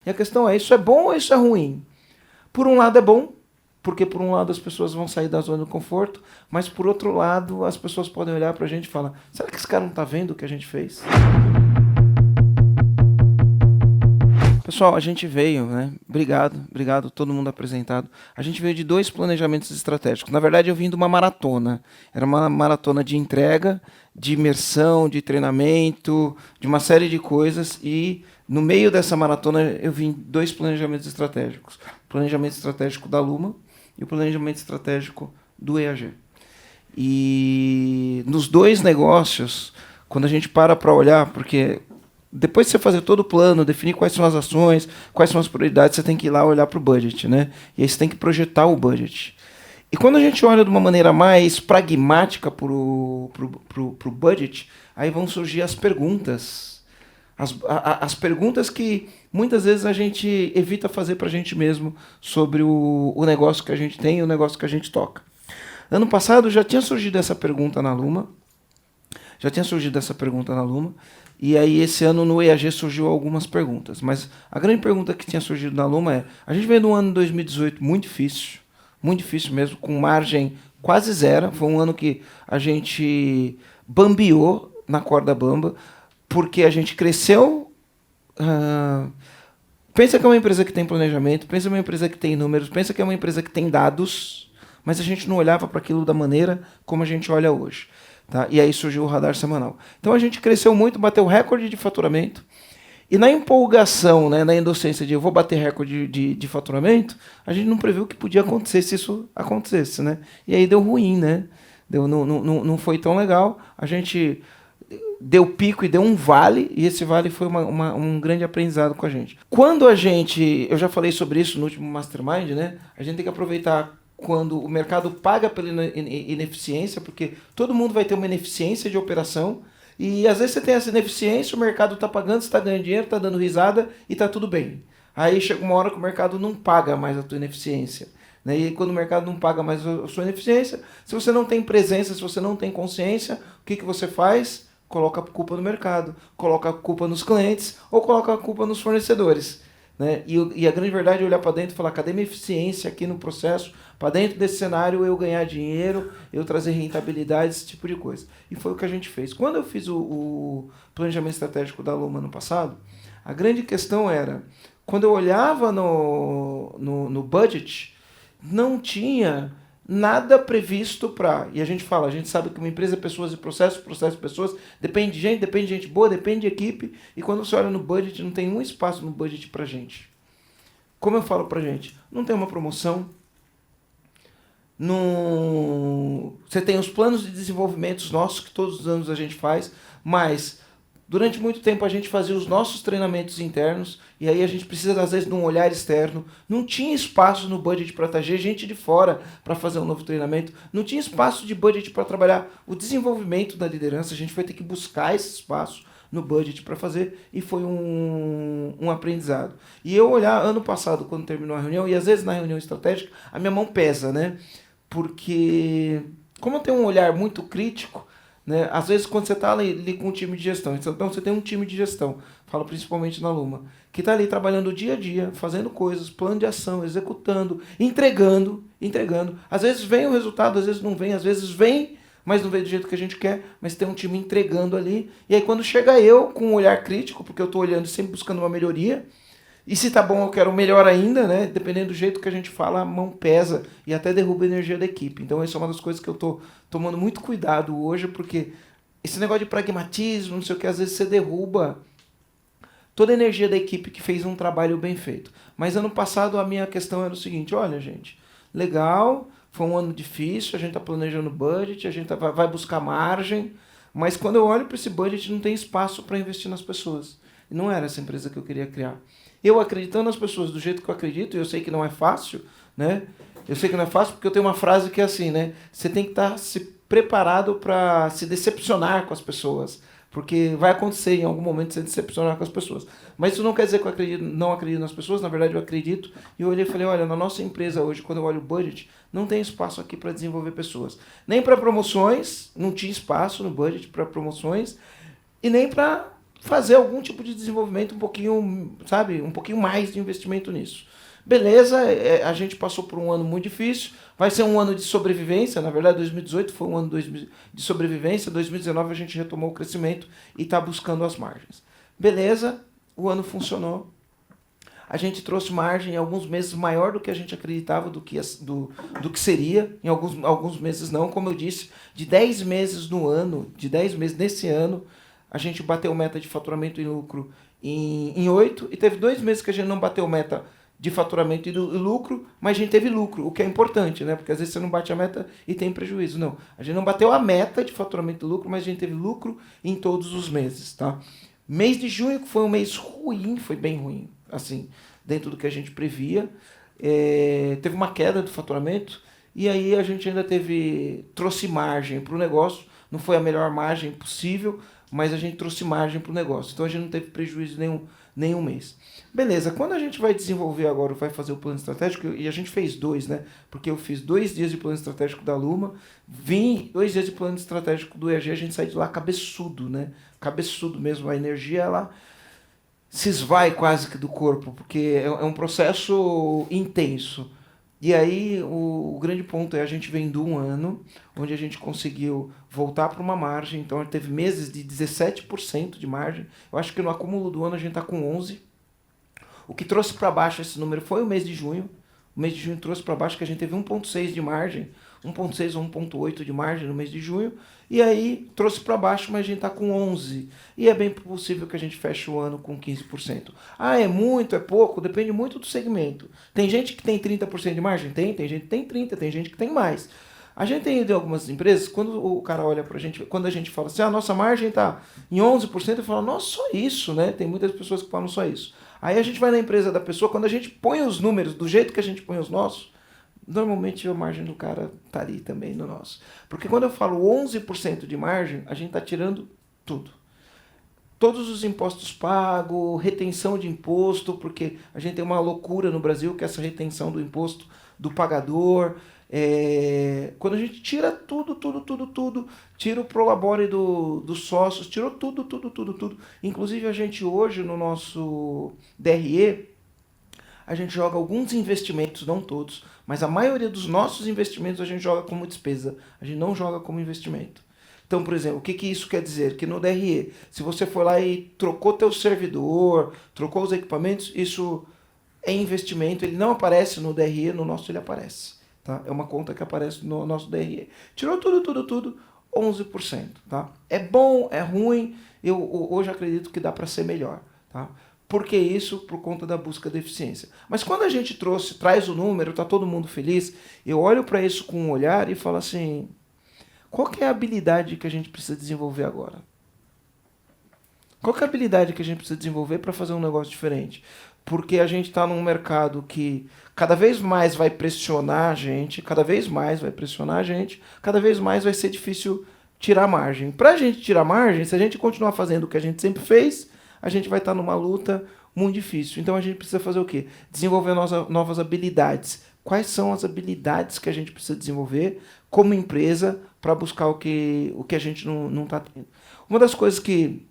E a questão é, isso é bom ou isso é ruim? Por um lado é bom, porque por um lado as pessoas vão sair da zona de conforto, mas por outro lado as pessoas podem olhar pra gente e falar, será que esse cara não tá vendo o que a gente fez? Pessoal, a gente veio, né? Obrigado todo mundo apresentado. A gente veio de 2 planejamentos estratégicos. Na verdade, eu vim de uma maratona. Era uma maratona de entrega, de imersão, de treinamento, de uma série de coisas. E no meio dessa maratona eu vim 2 planejamentos estratégicos. O planejamento estratégico da Luma e o planejamento estratégico do EAG. E nos 2 negócios, quando a gente para olhar, porque depois de você fazer todo o plano, definir quais são as ações, quais são as prioridades, você tem que ir lá olhar para o budget, né? E aí você tem que projetar o budget. E quando a gente olha de uma maneira mais pragmática para o budget, aí vão surgir as perguntas. As perguntas que muitas vezes a gente evita fazer para a gente mesmo sobre o negócio que a gente tem e o negócio que a gente toca. Ano passado já tinha surgido essa pergunta na Luma. E aí esse ano no EAG surgiu algumas perguntas. Mas a grande pergunta que tinha surgido na Luma é, a gente veio de um ano de 2018 muito difícil mesmo, com margem quase zero. Foi um ano que a gente bambeou na corda bamba, porque a gente cresceu. Pensa que é uma empresa que tem planejamento, pensa que é uma empresa que tem números, pensa que é uma empresa que tem dados, mas a gente não olhava para aquilo da maneira como a gente olha hoje. Tá? E aí surgiu o radar semanal. Então a gente cresceu muito, bateu recorde de faturamento. E na empolgação, né, na inocência de eu vou bater recorde de faturamento, a gente não previu o que podia acontecer se isso acontecesse. Né? E aí deu ruim, né? Não foi tão legal. A gente deu pico e deu um vale, e esse vale foi um grande aprendizado com a gente. Quando a gente, eu já falei sobre isso no último Mastermind, né? A gente tem que aproveitar quando o mercado paga pela ineficiência, porque todo mundo vai ter uma ineficiência de operação, e às vezes você tem essa ineficiência, o mercado está pagando, você está ganhando dinheiro, está dando risada e está tudo bem. Aí chega uma hora que o mercado não paga mais a tua ineficiência. Né? E quando o mercado não paga mais a sua ineficiência, se você não tem presença, se você não tem consciência, o que você faz? Coloca a culpa no mercado, coloca a culpa nos clientes ou coloca a culpa nos fornecedores. Né? E a grande verdade é olhar para dentro e falar, cadê minha eficiência aqui no processo? Para dentro desse cenário eu ganhar dinheiro, eu trazer rentabilidade, esse tipo de coisa. E foi o que a gente fez. Quando eu fiz o planejamento estratégico da Luma no passado, a grande questão era, quando eu olhava no budget, não tinha nada previsto para... E a gente fala, a gente sabe que uma empresa é pessoas e processos, processo e pessoas, depende de gente boa, depende de equipe, e quando você olha no budget, não tem um espaço no budget para gente. Como eu falo para gente? Não tem uma promoção, você tem os planos de desenvolvimento nossos, que todos os anos a gente faz, mas durante muito tempo a gente fazia os nossos treinamentos internos, e aí a gente precisa às vezes de um olhar externo. Não tinha espaço no budget para trazer gente de fora para fazer um novo treinamento, não tinha espaço de budget para trabalhar o desenvolvimento da liderança, a gente foi ter que buscar esse espaço no budget para fazer, e foi um aprendizado. E eu olhar ano passado, quando terminou a reunião, e às vezes na reunião estratégica, a minha mão pesa, né? Porque, como eu tenho um olhar muito crítico, né, às vezes quando você está ali com um time de gestão, então você tem um time de gestão, falo principalmente na Luma, que está ali trabalhando o dia a dia, fazendo coisas, plano de ação, executando, entregando. Às vezes vem o resultado, às vezes não vem, às vezes vem, mas não vem do jeito que a gente quer, mas tem um time entregando ali. E aí quando chega eu com um olhar crítico, porque eu estou olhando sempre buscando uma melhoria, e se tá bom eu quero melhor ainda, né? Dependendo do jeito que a gente fala, a mão pesa e até derruba a energia da equipe. Então essa é uma das coisas que eu tô tomando muito cuidado hoje, porque esse negócio de pragmatismo, não sei o que, às vezes você derruba toda a energia da equipe que fez um trabalho bem feito. Mas ano passado a minha questão era o seguinte, olha gente, legal, foi um ano difícil, a gente tá planejando budget, a gente vai buscar margem, mas quando eu olho para esse budget não tem espaço para investir nas pessoas. E não era essa empresa que eu queria criar. Eu acreditando nas pessoas do jeito que eu acredito, e eu sei que não é fácil, né? Eu sei que não é fácil porque eu tenho uma frase que é assim, né? Você tem que estar se preparado para se decepcionar com as pessoas, porque vai acontecer em algum momento você decepcionar com as pessoas. Mas isso não quer dizer que eu não acredito nas pessoas, na verdade eu acredito. E eu olhei e falei, olha, na nossa empresa hoje, quando eu olho o budget, não tem espaço aqui para desenvolver pessoas. Nem para promoções, não tinha espaço no budget para promoções, e nem para fazer algum tipo de desenvolvimento um pouquinho, sabe, um pouquinho mais de investimento nisso. Beleza, a gente passou por um ano muito difícil, vai ser um ano de sobrevivência, na verdade 2018 foi um ano de sobrevivência, 2019 a gente retomou o crescimento e está buscando as margens. Beleza, o ano funcionou, a gente trouxe margem em alguns meses maior do que a gente acreditava do que seria, em alguns meses não, como eu disse, de 10 meses no ano, de 10 meses nesse ano, a gente bateu meta de faturamento e lucro em 8, e teve 2 meses que a gente não bateu meta de faturamento e lucro, mas a gente teve lucro, o que é importante, né? Porque às vezes você não bate a meta e tem prejuízo. Não, a gente não bateu a meta de faturamento e lucro, mas a gente teve lucro em todos os meses, tá? Mês de junho, que foi um mês ruim, foi bem ruim, assim, dentro do que a gente previa. Teve uma queda do faturamento, e aí a gente ainda trouxe margem para o negócio, não foi a melhor margem possível, mas a gente trouxe margem para o negócio. Então a gente não teve prejuízo nenhum mês. Beleza, quando a gente vai desenvolver agora, vai fazer o plano estratégico, e a gente fez 2, né? Porque eu fiz 2 dias de plano estratégico da Luma, vim 2 dias de plano estratégico do EAG, a gente sai de lá cabeçudo, né? Cabeçudo mesmo, a energia, ela se esvai quase que do corpo, porque é um processo intenso. E aí o grande ponto é a gente vem de um ano onde a gente conseguiu voltar para uma margem, então teve meses de 17% de margem. Eu acho que no acúmulo do ano a gente está com 11%. O que trouxe para baixo esse número foi o mês de junho. O mês de junho trouxe para baixo que a gente teve 1,6 de margem, 1,6 ou 1,8 de margem no mês de junho. E aí trouxe para baixo, mas a gente está com 11. E é bem possível que a gente feche o ano com 15%. Ah, é muito, é pouco? Depende muito do segmento. Tem gente que tem 30% de margem? Tem gente que tem 30%, tem gente que tem mais. A gente tem de algumas empresas, quando o cara olha pra gente, quando a gente fala assim, a nossa margem está em 11%, eu falo, nossa, só isso, né? Tem muitas pessoas que falam só isso. Aí a gente vai na empresa da pessoa, quando a gente põe os números do jeito que a gente põe os nossos, normalmente a margem do cara tá ali também no nosso. Porque quando eu falo 11% de margem, a gente está tirando tudo. Todos os impostos pagos, retenção de imposto, porque a gente tem uma loucura no Brasil, que é essa retenção do imposto do pagador. Quando a gente tira tudo, tira o prolabore dos sócios, tirou tudo. Inclusive a gente hoje no nosso DRE, a gente joga alguns investimentos, não todos, mas a maioria dos nossos investimentos a gente joga como despesa, a gente não joga como investimento. Então, por exemplo, o que isso quer dizer? Que no DRE, se você for lá e trocou teu servidor, trocou os equipamentos, isso é investimento, ele não aparece no DRE, no nosso ele aparece. Tá? É uma conta que aparece no nosso DRE. Tirou tudo, 11%. Tá? É bom, é ruim, eu hoje acredito que dá para ser melhor. Tá? Por que isso? Por conta da busca da eficiência. Mas quando a gente traz o número, está todo mundo feliz, eu olho para isso com um olhar e falo assim, qual que é a habilidade que a gente precisa desenvolver agora? Qual que é a habilidade que a gente precisa desenvolver para fazer um negócio diferente? Porque a gente está num mercado que cada vez mais vai pressionar a gente, cada vez mais vai ser difícil tirar margem. Para a gente tirar margem, se a gente continuar fazendo o que a gente sempre fez, a gente vai estar numa luta muito difícil. Então a gente precisa fazer o quê? Desenvolver novas habilidades. Quais são as habilidades que a gente precisa desenvolver como empresa para buscar o que a gente não está tendo? Uma das coisas que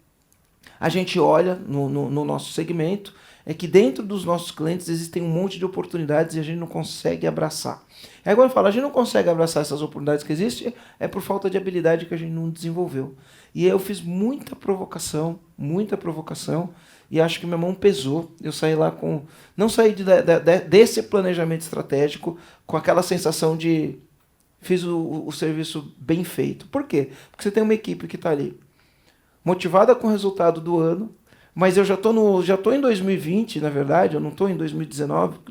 a gente olha no nosso segmento é que dentro dos nossos clientes existem um monte de oportunidades e a gente não consegue abraçar. É agora eu falo, a gente não consegue abraçar essas oportunidades que existem, é por falta de habilidade que a gente não desenvolveu. E eu fiz muita provocação, e acho que minha mão pesou. Eu saí lá com... Não saí desse planejamento estratégico com aquela sensação de fiz o serviço bem feito. Por quê? Porque você tem uma equipe que está ali motivada com o resultado do ano, mas eu já tô em 2020, na verdade, eu não estou em 2019, porque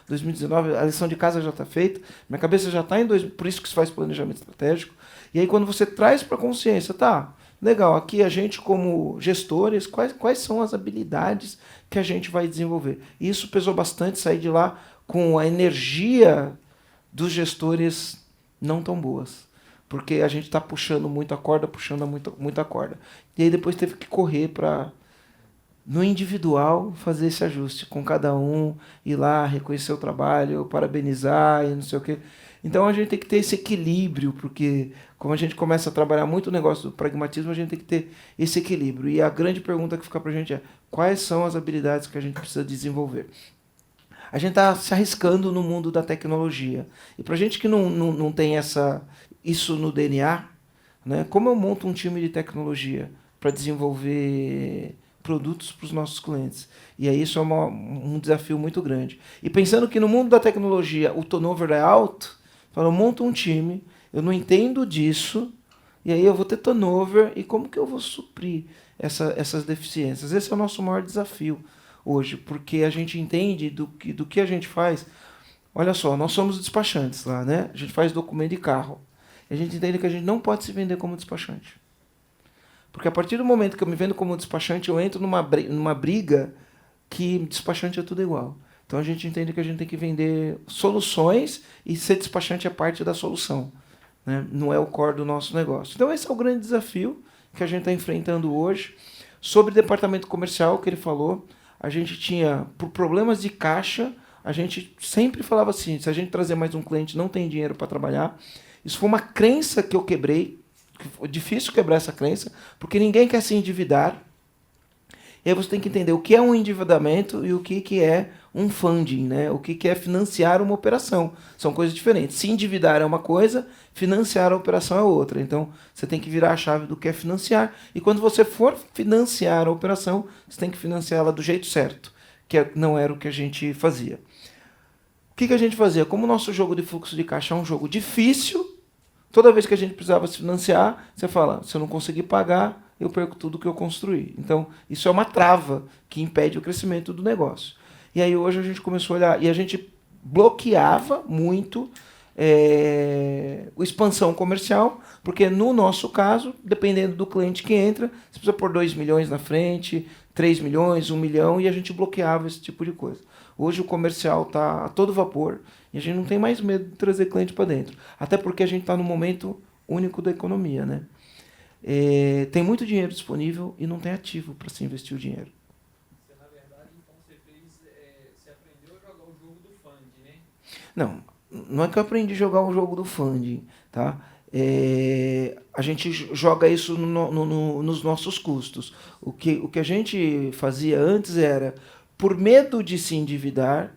2019 a lição de casa já está feita, minha cabeça já está por isso que se faz planejamento estratégico. E aí quando você traz para a consciência, tá, legal, aqui a gente como gestores, quais são as habilidades que a gente vai desenvolver? E isso pesou bastante, sair de lá com a energia dos gestores não tão boas. Porque a gente está puxando muito a corda, puxando muita corda. E aí depois teve que correr para no individual, fazer esse ajuste com cada um, ir lá, reconhecer o trabalho, parabenizar e não sei o quê. Então a gente tem que ter esse equilíbrio, porque como a gente começa a trabalhar muito o negócio do pragmatismo, a gente tem que ter esse equilíbrio. E a grande pergunta que fica para a gente é: quais são as habilidades que a gente precisa desenvolver? A gente está se arriscando no mundo da tecnologia. E para a gente que não tem isso no DNA, né, como eu monto um time de tecnologia para desenvolver produtos para os nossos clientes? E aí isso é um desafio muito grande. E pensando que no mundo da tecnologia o turnover é alto, eu monto um time, eu não entendo disso, e aí eu vou ter turnover, e como que eu vou suprir essas deficiências? Esse é o nosso maior desafio hoje, porque a gente entende do que a gente faz. Olha só, nós somos despachantes lá, né? A gente faz documento de carro. E a gente entende que a gente não pode se vender como despachante. Porque a partir do momento que eu me vendo como despachante, eu entro numa briga que despachante é tudo igual. Então a gente entende que a gente tem que vender soluções e ser despachante é parte da solução, né? Não é o core do nosso negócio. Então esse é o grande desafio que a gente está enfrentando hoje. Sobre o departamento comercial que ele falou, a gente tinha, por problemas de caixa, a gente sempre falava assim: se a gente trazer mais um cliente, não tem dinheiro para trabalhar. Isso foi uma crença que eu quebrei. Foi difícil quebrar essa crença, porque ninguém quer se endividar. E aí você tem que entender o que é um endividamento e o que é um funding, né? O que é financiar uma operação. São coisas diferentes. Se endividar é uma coisa, financiar a operação é outra. Então, você tem que virar a chave do que é financiar. E quando você for financiar a operação, você tem que financiá-la do jeito certo, que não era o que a gente fazia. O que a gente fazia? Como o nosso jogo de fluxo de caixa é um jogo difícil, toda vez que a gente precisava se financiar, você fala: se eu não conseguir pagar, eu perco tudo que eu construí. Então, isso é uma trava que impede o crescimento do negócio. E aí hoje a gente começou a olhar, e a gente bloqueava muito a expansão comercial, porque no nosso caso, dependendo do cliente que entra, você precisa pôr 2 milhões na frente, 3 milhões, 1 milhão, e a gente bloqueava esse tipo de coisa. Hoje o comercial está a todo vapor, e a gente não tem mais medo de trazer cliente para dentro. Até porque a gente está no momento único da economia, né? Tem muito dinheiro disponível e não tem ativo para se investir o dinheiro. Você, na verdade, então, você aprendeu a jogar o jogo do funding, né? Não é que eu aprendi a jogar o jogo do funding, tá? A gente joga isso nos nossos custos. O que a gente fazia antes era, por medo de se endividar,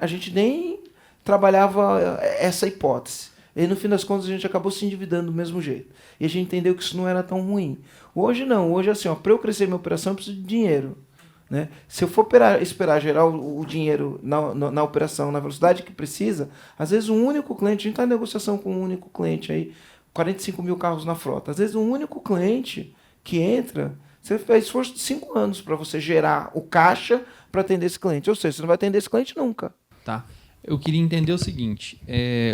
a gente nem trabalhava essa hipótese. E no fim das contas a gente acabou se endividando do mesmo jeito. E a gente entendeu que isso não era tão ruim. Hoje não, hoje assim, para eu crescer minha operação eu preciso de dinheiro, né? Se eu for esperar gerar o dinheiro na operação, na velocidade que precisa, às vezes um único cliente, a gente está em negociação com um único cliente aí, 45 mil carros na frota. Às vezes um único cliente que entra, você faz esforço de 5 anos para você gerar o caixa para atender esse cliente. Ou seja, você não vai atender esse cliente nunca. Tá. Eu queria entender o seguinte: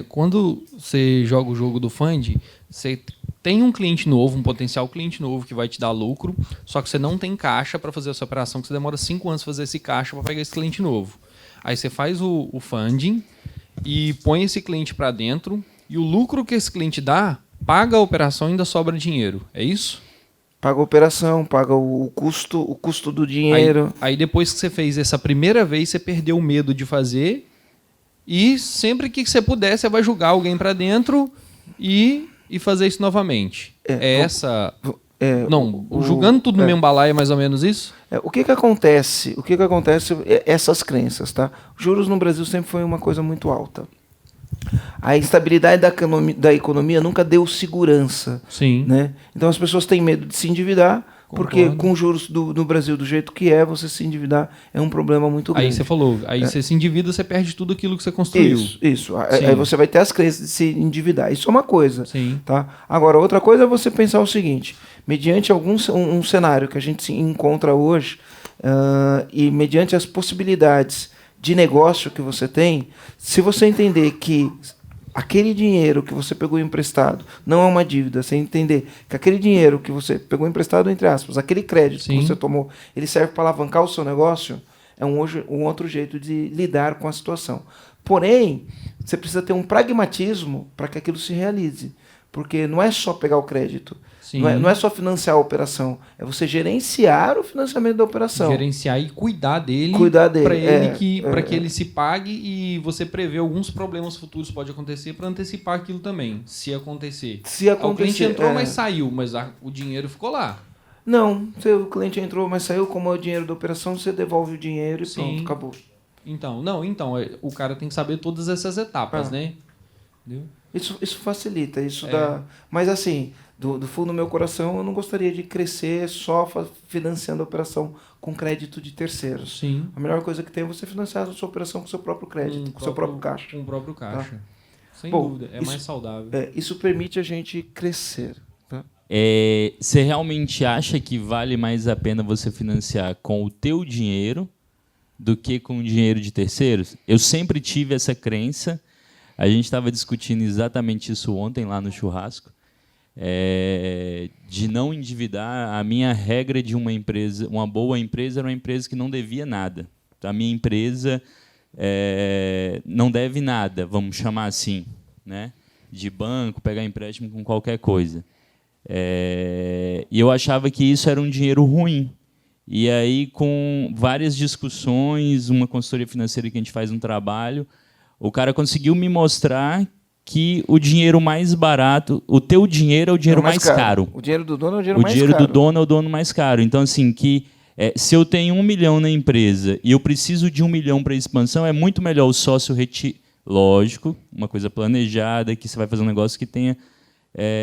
quando você joga o jogo do fund, você tem um cliente novo, um potencial cliente novo que vai te dar lucro, só que você não tem caixa para fazer essa operação, que você demora 5 anos para fazer esse caixa para pegar esse cliente novo. Aí você faz o funding e põe esse cliente para dentro, e o lucro que esse cliente dá, paga a operação e ainda sobra dinheiro. É isso? Paga a operação, paga o custo do dinheiro. Aí depois que você fez essa primeira vez, você perdeu o medo de fazer. E sempre que você puder, você vai jogar alguém para dentro e fazer isso novamente. Jogando tudo no mesmo balaio é mais ou menos isso? O que acontece? Essas crenças, tá? Juros no Brasil sempre foi uma coisa muito alta. A instabilidade da economia nunca deu segurança. Sim. Né? Então as pessoas têm medo de se endividar. Porque com juros no Brasil do jeito que é, você se endividar é um problema muito grande. Aí você falou, você se endivida, você perde tudo aquilo que você construiu. Isso. Aí você vai ter as crenças de se endividar. Isso é uma coisa. Sim. Tá? Agora, outra coisa é você pensar o seguinte: mediante um cenário que a gente se encontra hoje, e mediante as possibilidades de negócio que você tem, se você entender que aquele dinheiro que você pegou emprestado não é uma dívida, você entender que aquele dinheiro que você pegou emprestado, entre aspas, aquele crédito que você tomou, ele serve para alavancar o seu negócio, é um outro jeito de lidar com a situação. Porém, você precisa ter um pragmatismo para que aquilo se realize. Porque não é só pegar o crédito. Sim. Não é só financiar a operação. É você gerenciar o financiamento da operação. Gerenciar e cuidar dele. Cuidar dele. Para que ele se pague e você prevê alguns problemas futuros que pode acontecer para antecipar aquilo também, se acontecer. O cliente entrou, mas saiu, mas o dinheiro ficou lá. Não, o cliente entrou, mas saiu, como é o dinheiro da operação, você devolve o dinheiro e pronto, acabou. Então, o cara tem que saber todas essas etapas, né? Entendeu? Isso facilita, isso dá... Mas assim, do fundo do meu coração, eu não gostaria de crescer só financiando a operação com crédito de terceiros. Sim. A melhor coisa que tem é você financiar a sua operação com o seu próprio crédito, com o seu próprio caixa. Com o próprio caixa. Tá? Sem dúvida, mais saudável. Isso permite a gente crescer. Tá? Você realmente acha que vale mais a pena você financiar com o teu dinheiro do que com o dinheiro de terceiros? Eu sempre tive essa crença. A gente estava discutindo exatamente isso ontem lá no churrasco, de não endividar. A minha regra de uma empresa, uma boa empresa, era uma empresa que não devia nada. A minha empresa não deve nada, vamos chamar assim, né? De banco, pegar empréstimo com qualquer coisa. E eu achava que isso era um dinheiro ruim. E aí, com várias discussões, uma consultoria financeira que a gente faz um trabalho, o cara conseguiu me mostrar que o dinheiro mais barato, o teu dinheiro é o dinheiro mais caro. O dinheiro do dono é o dinheiro mais caro. O dinheiro do dono é o dono mais caro. Então, assim, se eu tenho 1 milhão na empresa e eu preciso de 1 milhão para expansão, é muito melhor o sócio lógico, uma coisa planejada, que você vai fazer um negócio que tenha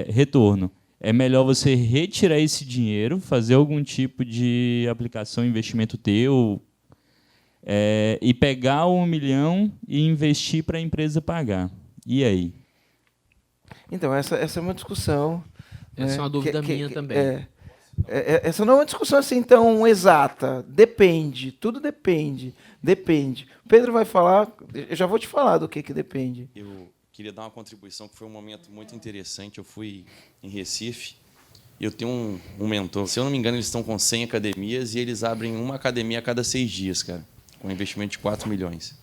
retorno. É melhor você retirar esse dinheiro, fazer algum tipo de aplicação, investimento teu, e pegar o 1 milhão e investir para a empresa pagar. E aí? Então, essa é uma discussão. Essa é uma dúvida minha também. Essa não é uma discussão assim tão exata. Depende. Tudo depende. Depende. O Pedro vai falar. Eu já vou te falar do que depende. Eu queria dar uma contribuição, que foi um momento muito interessante. Eu fui em Recife e eu tenho um mentor. Se eu não me engano, eles estão com 100 academias e eles abrem uma academia a cada 6 dias, cara, com um investimento de 4 milhões.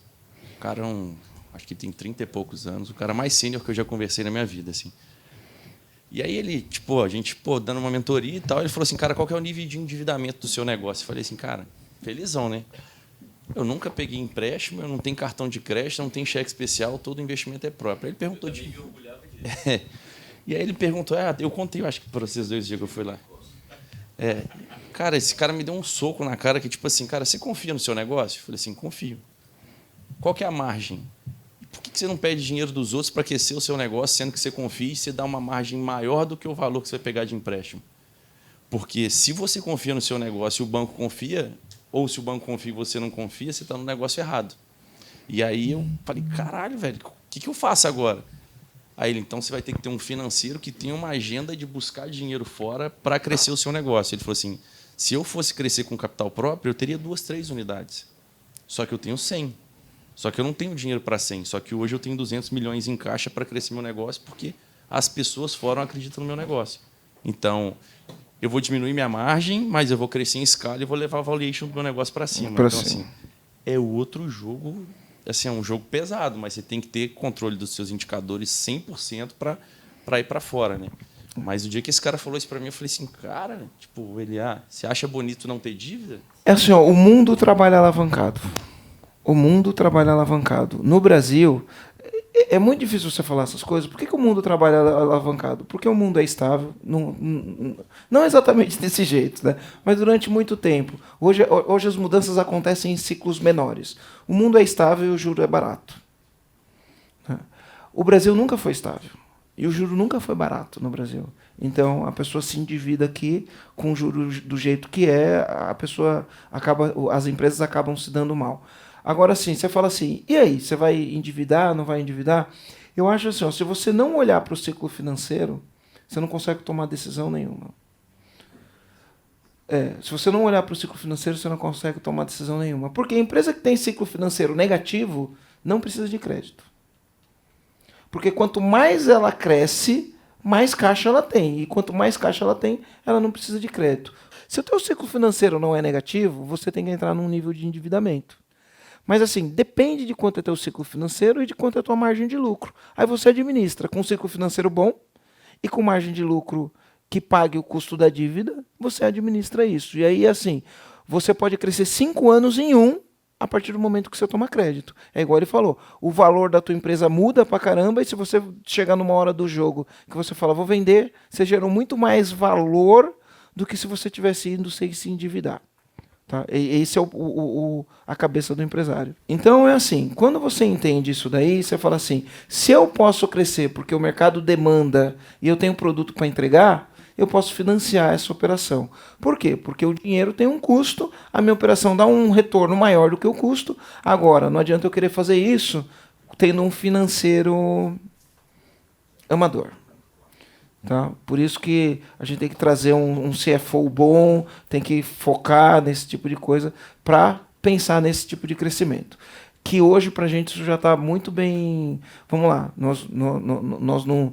O cara acho que tem 30 e poucos anos, o cara mais sênior que eu já conversei na minha vida, assim. E aí ele, a gente, dando uma mentoria e tal, ele falou assim, cara, qual que é o nível de endividamento do seu negócio? Eu falei assim, cara, felizão, né? Eu nunca peguei empréstimo, eu não tenho cartão de crédito, não tenho cheque especial, todo investimento é próprio. Aí ele perguntou E aí ele perguntou, eu contei, eu acho que para vocês 2 dias que eu fui lá. Cara, esse cara me deu um soco na cara que, cara, você confia no seu negócio? Eu falei assim, confio. Qual que é a margem? Por que você não pede dinheiro dos outros para aquecer o seu negócio, sendo que você confia e você dá uma margem maior do que o valor que você vai pegar de empréstimo? Porque se você confia no seu negócio e o banco confia, ou se o banco confia e você não confia, você está no negócio errado. E aí eu falei, caralho, velho, o que eu faço agora? Aí ele, então você vai ter que ter um financeiro que tenha uma agenda de buscar dinheiro fora para crescer o seu negócio. Ele falou assim, se eu fosse crescer com capital próprio, eu teria 2, 3 unidades. Só que eu tenho 100. Só que eu não tenho dinheiro para 100. Só que hoje eu tenho 200 milhões em caixa para crescer meu negócio, porque as pessoas fora acreditam no meu negócio. Então, eu vou diminuir minha margem, mas eu vou crescer em escala e vou levar a valuation do meu negócio para cima. Então, assim, é outro jogo, assim, é um jogo pesado, mas você tem que ter controle dos seus indicadores 100% para ir para fora, né? Mas o dia que esse cara falou isso para mim, eu falei assim, cara, você acha bonito não ter dívida? É assim, o mundo trabalha alavancado. O mundo trabalha alavancado. No Brasil, é muito difícil você falar essas coisas. Por que o mundo trabalha alavancado? Porque o mundo é estável. Não exatamente desse jeito, né? Mas durante muito tempo. Hoje as mudanças acontecem em ciclos menores. O mundo é estável e o juro é barato. O Brasil nunca foi estável. E o juro nunca foi barato no Brasil. Então, a pessoa se endivida aqui com o juro do jeito que as empresas acabam se dando mal. Agora, sim, você fala assim, e aí, você vai endividar, não vai endividar? Eu acho assim, se você não olhar para o ciclo financeiro, você não consegue tomar decisão nenhuma. Se você não olhar para o ciclo financeiro, você não consegue tomar decisão nenhuma. Porque a empresa que tem ciclo financeiro negativo não precisa de crédito. Porque quanto mais ela cresce, mais caixa ela tem. E quanto mais caixa ela tem, ela não precisa de crédito. Se o teu ciclo financeiro não é negativo, você tem que entrar num nível de endividamento. Mas assim, depende de quanto é teu ciclo financeiro e de quanto é a tua margem de lucro. Aí você administra com um ciclo financeiro bom e com margem de lucro que pague o custo da dívida, você administra isso. E aí, assim, você pode crescer 5 anos em um a partir do momento que você toma crédito. É igual ele falou, o valor da tua empresa muda pra caramba, e se você chegar numa hora do jogo que você fala, vou vender, você gerou muito mais valor do que se você tivesse indo sem se endividar. Tá? Esse é a cabeça do empresário. Então é assim, quando você entende isso daí, você fala assim, se eu posso crescer porque o mercado demanda e eu tenho produto para entregar, eu posso financiar essa operação. Por quê? Porque o dinheiro tem um custo, a minha operação dá um retorno maior do que o custo. Agora, não adianta eu querer fazer isso tendo um financeiro amador. Tá? Por isso que a gente tem que trazer um CFO bom, tem que focar nesse tipo de coisa para pensar nesse tipo de crescimento. Que hoje, para a gente, isso já está muito bem... Vamos lá, nós não...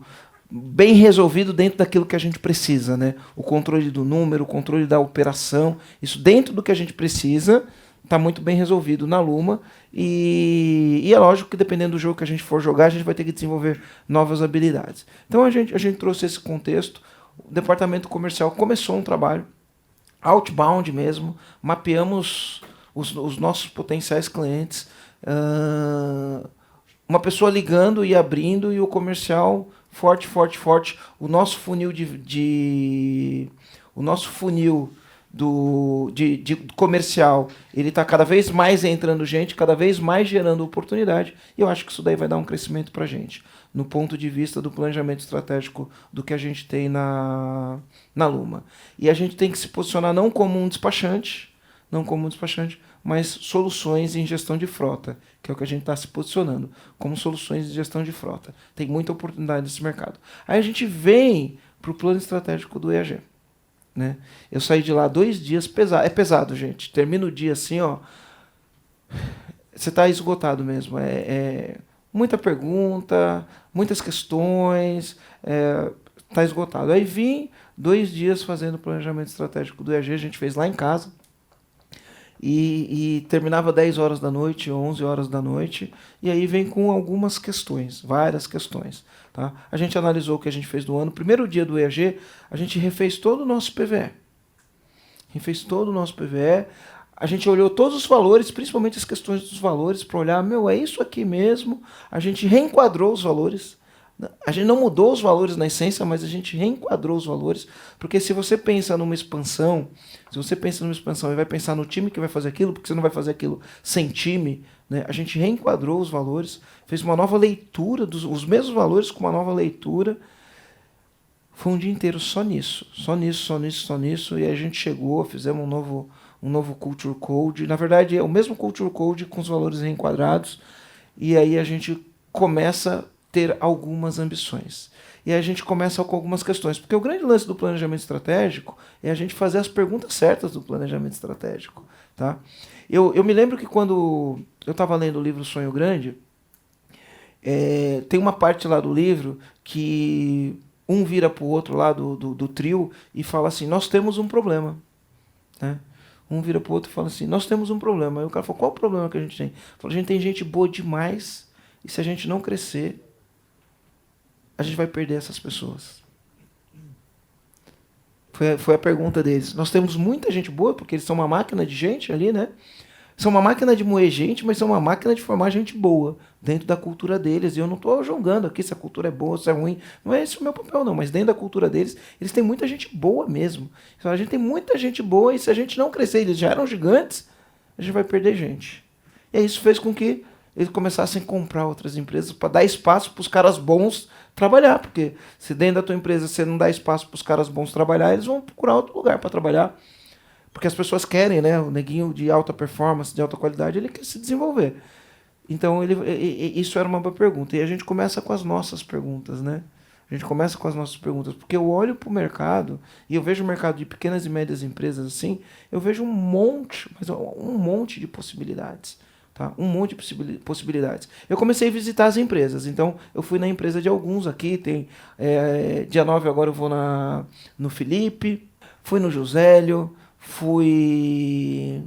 bem resolvido dentro daquilo que a gente precisa, né? O controle do número, o controle da operação, isso dentro do que a gente precisa, está muito bem resolvido na Luma, e é lógico que dependendo do jogo que a gente for jogar, a gente vai ter que desenvolver novas habilidades. Então a gente trouxe esse contexto, o departamento comercial começou um trabalho, outbound mesmo, mapeamos os nossos potenciais clientes, uma pessoa ligando e abrindo, e o comercial forte, forte, forte. O nosso funil o nosso funil de comercial, ele está cada vez mais entrando gente, cada vez mais gerando oportunidade, e eu acho que isso daí vai dar um crescimento para a gente, no ponto de vista do planejamento estratégico do que a gente tem na Luma. E a gente tem que se posicionar não como um despachante, mas soluções em gestão de frota, que é o que a gente está se posicionando, como soluções de gestão de frota. Tem muita oportunidade nesse mercado. Aí a gente vem para o plano estratégico do EAG. Né? Eu saí de lá 2 dias, é pesado, gente. Termina o dia assim, ó, você está esgotado mesmo. Muita pergunta, muitas questões, está esgotado. Aí vim 2 dias fazendo o planejamento estratégico do EAG, a gente fez lá em casa. E terminava 10 horas da noite, 11 horas da noite, e aí vem com algumas questões, várias questões. Tá? A gente analisou o que a gente fez no ano. Primeiro dia do EAG, a gente refez todo o nosso PVE. A gente olhou todos os valores, principalmente as questões dos valores, para olhar, é isso aqui mesmo. A gente reenquadrou os valores. A gente não mudou os valores na essência, mas a gente reenquadrou os valores, porque se você pensa numa expansão, e vai pensar no time que vai fazer aquilo, porque você não vai fazer aquilo sem time, né? A gente reenquadrou os valores, fez uma nova leitura, os mesmos valores com uma nova leitura. Foi um dia inteiro só nisso, e aí a gente chegou, fizemos um novo Culture Code, na verdade é o mesmo Culture Code com os valores reenquadrados, e aí a gente começa ter algumas ambições. E a gente começa com algumas questões, porque o grande lance do planejamento estratégico é a gente fazer as perguntas certas do planejamento estratégico. Tá? Eu me lembro que quando eu estava lendo o livro Sonho Grande, tem uma parte lá do livro que um vira para o outro lá do trio e fala assim, nós temos um problema. Né? Um vira para o outro e fala assim, nós temos um problema. Aí o cara falou, qual o problema que a gente tem? Ele falou, a gente tem gente boa demais, e se a gente não crescer, a gente vai perder essas pessoas. Foi a pergunta deles. Nós temos muita gente boa, porque eles são uma máquina de gente ali, né? São uma máquina de moer gente, mas são uma máquina de formar gente boa dentro da cultura deles. E eu não estou julgando aqui se a cultura é boa, se é ruim. Não é esse o meu papel, não. Mas dentro da cultura deles, eles têm muita gente boa mesmo. Então, a gente tem muita gente boa, e se a gente não crescer, eles já eram gigantes, a gente vai perder gente. E isso fez com que eles começassem a comprar outras empresas para dar espaço para os caras bons trabalhar, porque se dentro da tua empresa você não dá espaço para os caras bons trabalhar, eles vão procurar outro lugar para trabalhar, porque as pessoas querem, né? O neguinho de alta performance, de alta qualidade, ele quer se desenvolver. Então, isso era uma boa pergunta. E a gente começa com as nossas perguntas, né? Porque eu olho para o mercado e eu vejo o mercado de pequenas e médias empresas assim, eu vejo um monte de possibilidades. Tá? Um monte de possibilidades. Eu comecei a visitar as empresas, então eu fui na empresa de alguns aqui, tem dia 9 agora eu vou no Felipe, fui no Josélio, fui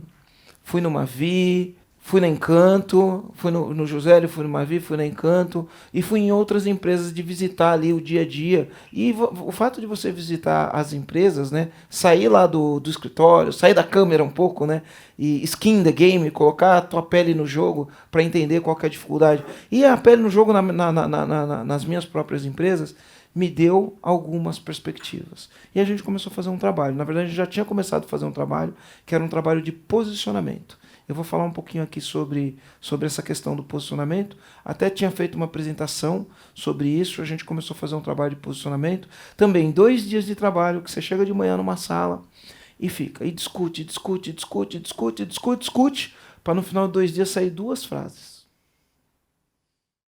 no Mavi, fui na Encanto, fui no Josélio, fui no Mavi, fui na Encanto e fui em outras empresas de visitar ali o dia a dia. E o fato de você visitar as empresas, né, sair lá do escritório, sair da câmera um pouco, né, e skin the game, colocar a tua pele no jogo para entender qual que é a dificuldade. E a pele no jogo nas minhas próprias empresas me deu algumas perspectivas. E a gente começou a fazer um trabalho. Na verdade, a gente já tinha começado a fazer um trabalho que era um trabalho de posicionamento. Eu vou falar um pouquinho aqui sobre essa questão do posicionamento. Até tinha feito uma apresentação sobre isso. A gente começou a fazer um trabalho de posicionamento. Também 2 dias de trabalho, que você chega de manhã numa sala e fica, e discute, para no final de 2 dias sair 2 frases.